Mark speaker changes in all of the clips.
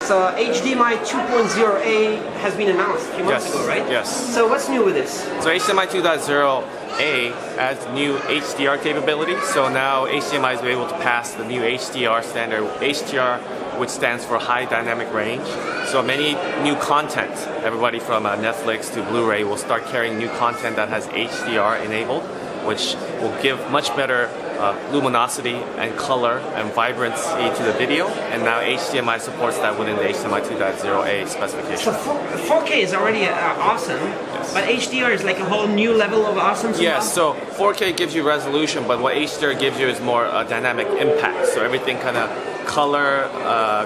Speaker 1: So HDMI 2.0A has been announced a few months ago, right?
Speaker 2: Yes.
Speaker 1: So what's new with this?
Speaker 2: So HDMI 2.0A adds new HDR capability. So now HDMI is able to pass the new HDR standard. HDR, which stands for high dynamic range. So many new content, everybody from Netflix to Blu-ray will start carrying new content that has HDR enabled, which will give much better luminosity and color and vibrancy to the video, and now HDMI supports that within the HDMI 2.0A specification.
Speaker 1: So 4K is already awesome, yes. But HDR is like a whole new level of awesome somehow?
Speaker 2: Yes, so 4K gives you resolution, but what HDR gives you is more dynamic impact, so everything kind of color,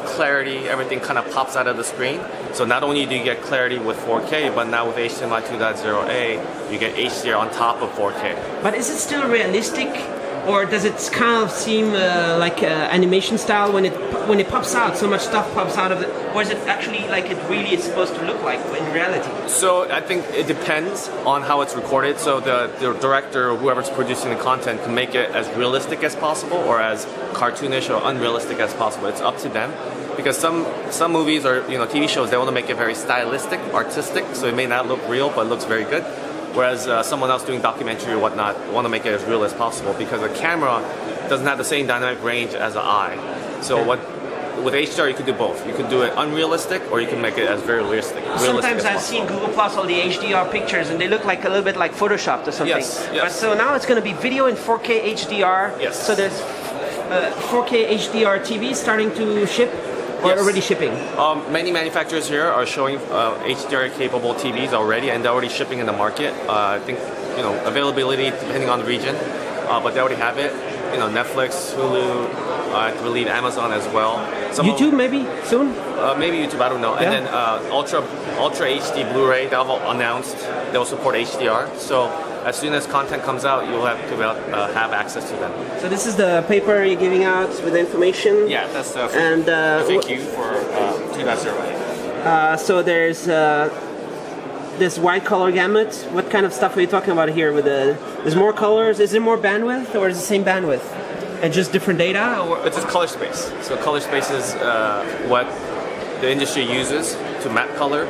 Speaker 2: clarity, everything kind of pops out of the screen. So not only do you get clarity with 4K, but now with HDMI 2.0A, you get HDR on top of 4K.
Speaker 1: But is it still realistic? Or does it kind of seem like animation style when it pops out, so much stuff pops out of it? Or is it actually like it really is supposed to look like in reality?
Speaker 2: So I think it depends on how it's recorded. So the director or whoever's producing the content can make it as realistic as possible or as cartoonish or unrealistic as possible. It's up to them. Because some movies or TV shows, they want to make it very stylistic, artistic, so it may not look real, but it looks very good. Whereas someone else doing documentary or whatnot want to make it as real as possible because the camera doesn't have the same dynamic range as the eye. So with HDR you could do both. You could do it unrealistic or you can make it as very realistic.
Speaker 1: Sometimes I've seen Google Plus all the HDR pictures and they look like a little bit like Photoshopped or something.
Speaker 2: Yes.
Speaker 1: But so now it's going to be video in 4K HDR.
Speaker 2: Yes.
Speaker 1: So there's 4K HDR TV starting to ship. Or already shipping?
Speaker 2: Many manufacturers here are showing HDR-capable TVs already, and they're already shipping in the market. I think availability depending on the region, but they already have it. Netflix, Hulu, I believe Amazon as well.
Speaker 1: YouTube maybe soon?
Speaker 2: Maybe YouTube, I don't know. Yeah. And then Ultra HD Blu-ray, they've announced they'll support HDR. So as soon as content comes out, you'll have to have access to them.
Speaker 1: So this is the paper you're giving out with the information?
Speaker 2: Yeah, that's the FAQ for 2.0.
Speaker 1: So there's this wide color gamut. What kind of stuff are you talking about here? There's more colors. Is there more bandwidth, or is it the same bandwidth and just different data? Or?
Speaker 2: It's just color space. So color space is what the industry uses to map color.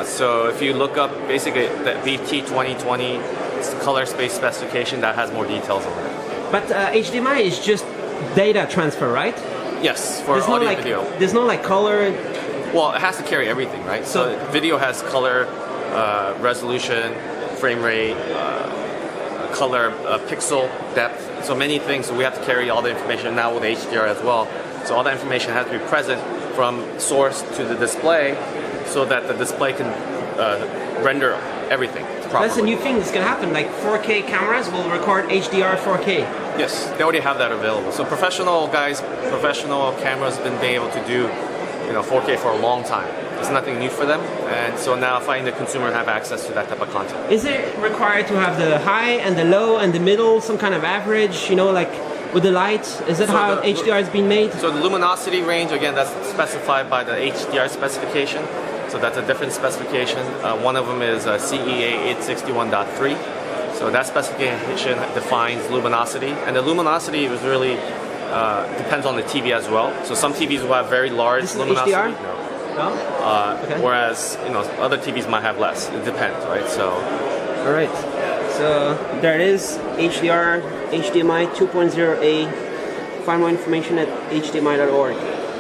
Speaker 2: So if you look up basically the VT 2020, it's the color space specification that has more details on it.
Speaker 1: But HDMI is just data transfer, right?
Speaker 2: Yes, for audio video.
Speaker 1: There's no like color.
Speaker 2: Well, it has to carry everything, right? So video has color, resolution, frame rate, color, pixel depth. So many things. So we have to carry all the information now with HDR as well. So all that information has to be present from source to the display, so that the display can render everything properly.
Speaker 1: That's a new thing that's going to happen. Like 4K cameras will record HDR 4K.
Speaker 2: Yes, they already have that available. So professional cameras have been able to do 4K for a long time. It's nothing new for them, and so now finding the consumer have access to that type of content.
Speaker 1: Is it required to have the high and the low and the middle, some kind of average, like with the light? Is that how HDR has been made?
Speaker 2: So the luminosity range, again, that's specified by the HDR specification. So that's a different specification. One of them is CEA 861.3. So that specification defines luminosity, and the luminosity is really depends on the TV as well. So some TVs will have very large luminosity.
Speaker 1: HDR? No? Okay.
Speaker 2: Whereas other TVs might have less. It depends, right? So.
Speaker 1: All right. So there it is, HDR, HDMI 2.0A. Find more information at hdmi.org.